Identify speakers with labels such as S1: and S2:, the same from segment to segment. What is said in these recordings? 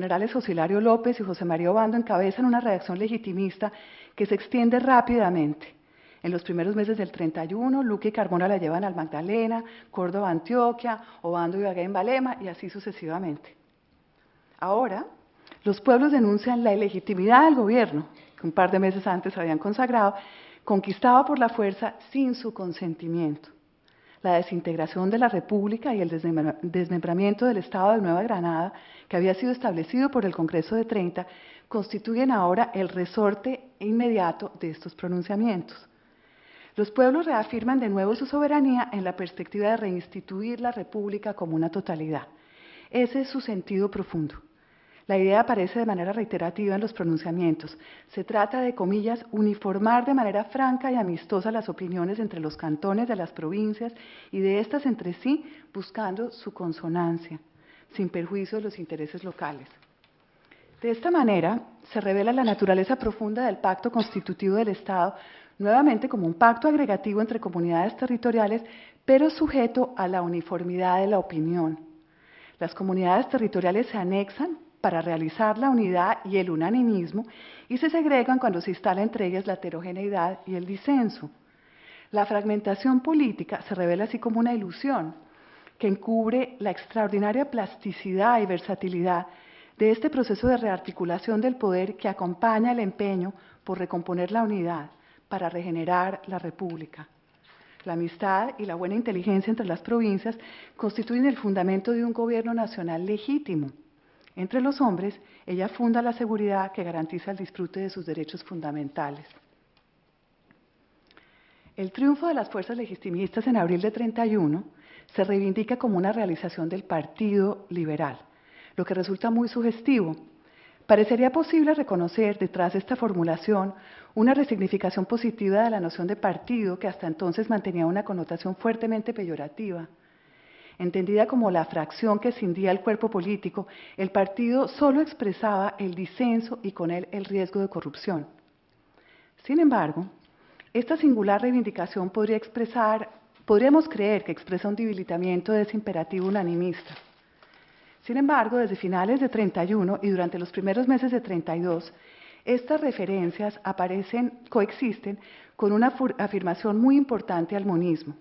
S1: generales José Hilario López y José María Obando encabezan una reacción legitimista que se extiende rápidamente. En los primeros meses del 31, Luque y Carmona la llevan al Magdalena, Córdoba a Antioquia, Obando y Ibagué en Valema, y así sucesivamente. Ahora, los pueblos denuncian la ilegitimidad del gobierno, que un par de meses antes habían consagrado, conquistado por la fuerza sin su consentimiento. La desintegración de la República y el desmembramiento del Estado de Nueva Granada, que había sido establecido por el Congreso de 30, constituyen ahora el resorte inmediato de estos pronunciamientos. Los pueblos reafirman de nuevo su soberanía en la perspectiva de reinstituir la República como una totalidad. Ese es su sentido profundo. La idea aparece de manera reiterativa en los pronunciamientos. Se trata de, comillas, uniformar de manera franca y amistosa las opiniones entre los cantones de las provincias y de estas entre sí, buscando su consonancia, sin perjuicio de los intereses locales. De esta manera, se revela la naturaleza profunda del pacto constitutivo del Estado, nuevamente como un pacto agregativo entre comunidades territoriales, pero sujeto a la uniformidad de la opinión. Las comunidades territoriales se anexan para realizar la unidad y el unanimismo y se segregan cuando se instala entre ellas la heterogeneidad y el disenso. La fragmentación política se revela así como una ilusión que encubre la extraordinaria plasticidad y versatilidad de este proceso de rearticulación del poder que acompaña el empeño por recomponer la unidad para regenerar la República. La amistad y la buena inteligencia entre las provincias constituyen el fundamento de un gobierno nacional legítimo. Entre los hombres, ella funda la seguridad que garantiza el disfrute de sus derechos fundamentales. El triunfo de las fuerzas legitimistas en abril de 31 se reivindica como una realización del Partido Liberal, lo que resulta muy sugestivo. Parecería posible reconocer detrás de esta formulación una resignificación positiva de la noción de partido que hasta entonces mantenía una connotación fuertemente peyorativa. Entendida como la fracción que escindía el cuerpo político, el partido solo expresaba el disenso y con él el riesgo de corrupción. Sin embargo, esta singular reivindicación podríamos creer que expresa un debilitamiento de ese imperativo unanimista. Sin embargo, desde finales de 31 y durante los primeros meses de 32, estas referencias coexisten con una afirmación muy importante al monismo.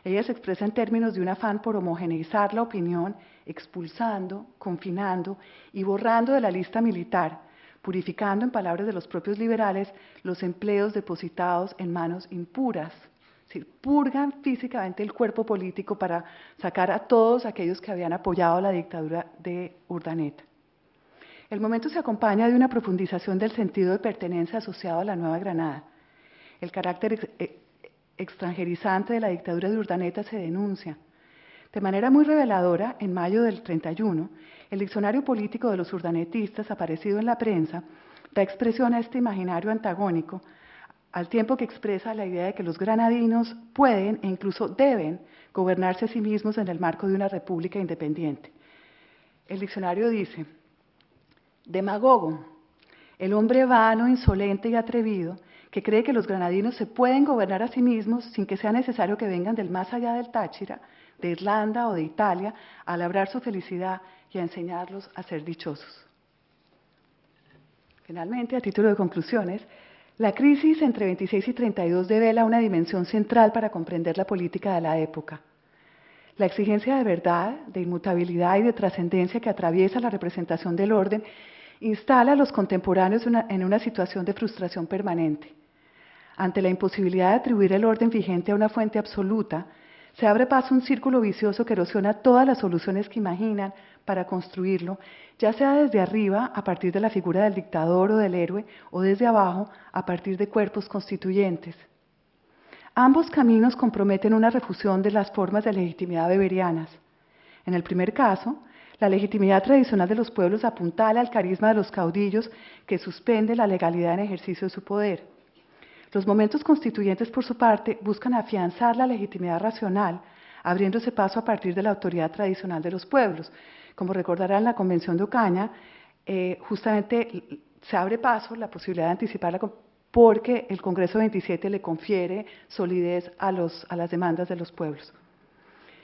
S1: Ella se expresa en términos de un afán por homogeneizar la opinión, expulsando, confinando y borrando de la lista militar, purificando, en palabras de los propios liberales, los empleos depositados en manos impuras. Es decir, purgan físicamente el cuerpo político para sacar a todos aquellos que habían apoyado la dictadura de Urdaneta. El momento se acompaña de una profundización del sentido de pertenencia asociado a la Nueva Granada. El carácter extranjerizante de la dictadura de Urdaneta se denuncia. De manera muy reveladora, en mayo del 31, el diccionario político de los urdanetistas, aparecido en la prensa, da expresión a este imaginario antagónico, al tiempo que expresa la idea de que los granadinos pueden e incluso deben gobernarse a sí mismos en el marco de una república independiente. El diccionario dice: demagogo, el hombre vano, insolente y atrevido, que cree que los granadinos se pueden gobernar a sí mismos sin que sea necesario que vengan del más allá del Táchira, de Irlanda o de Italia, a labrar su felicidad y a enseñarlos a ser dichosos. Finalmente, a título de conclusiones, la crisis entre 26 y 32 devela una dimensión central para comprender la política de la época. La exigencia de verdad, de inmutabilidad y de trascendencia que atraviesa la representación del orden instala a los contemporáneos en una situación de frustración permanente. Ante la imposibilidad de atribuir el orden vigente a una fuente absoluta, se abre paso un círculo vicioso que erosiona todas las soluciones que imaginan para construirlo, ya sea desde arriba, a partir de la figura del dictador o del héroe, o desde abajo, a partir de cuerpos constituyentes. Ambos caminos comprometen una refusión de las formas de legitimidad weberianas. En el primer caso, la legitimidad tradicional de los pueblos apuntala al carisma de los caudillos que suspende la legalidad en ejercicio de su poder. Los momentos constituyentes, por su parte, buscan afianzar la legitimidad racional, abriéndose paso a partir de la autoridad tradicional de los pueblos. Como recordarán, la Convención de Ocaña, justamente se abre paso la posibilidad de anticiparla porque el Congreso 27 le confiere solidez a las demandas de los pueblos.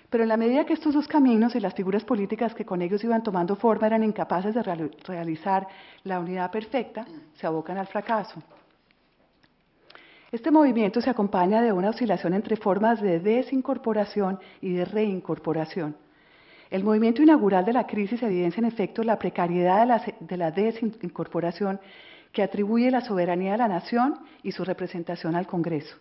S1: Pero en la medida que estos dos caminos y las figuras políticas que con ellos iban tomando forma eran incapaces de realizar la unidad perfecta, se abocan al fracaso. Este movimiento se acompaña de una oscilación entre formas de desincorporación y de reincorporación. El movimiento inaugural de la crisis evidencia en efecto la precariedad de la desincorporación que atribuye la soberanía a la nación y su representación al Congreso.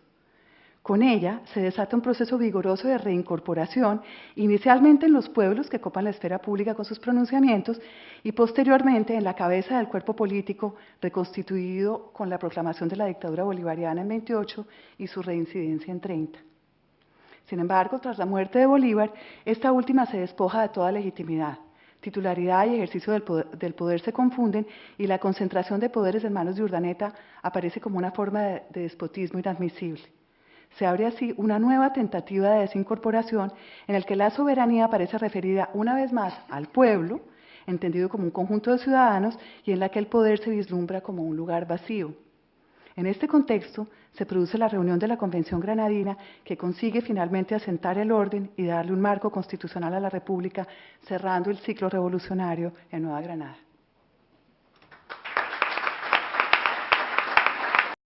S1: Con ella se desata un proceso vigoroso de reincorporación, inicialmente en los pueblos que copan la esfera pública con sus pronunciamientos y posteriormente en la cabeza del cuerpo político reconstituido con la proclamación de la dictadura bolivariana en 28 y su reincidencia en 30. Sin embargo, tras la muerte de Bolívar, esta última se despoja de toda legitimidad. Titularidad y ejercicio del poder se confunden y la concentración de poderes en manos de Urdaneta aparece como una forma de despotismo inadmisible. Se abre así una nueva tentativa de desincorporación en el que la soberanía aparece referida una vez más al pueblo, entendido como un conjunto de ciudadanos, y en la que el poder se vislumbra como un lugar vacío. En este contexto se produce la reunión de la Convención Granadina que consigue finalmente asentar el orden y darle un marco constitucional a la República, cerrando el ciclo revolucionario en Nueva Granada.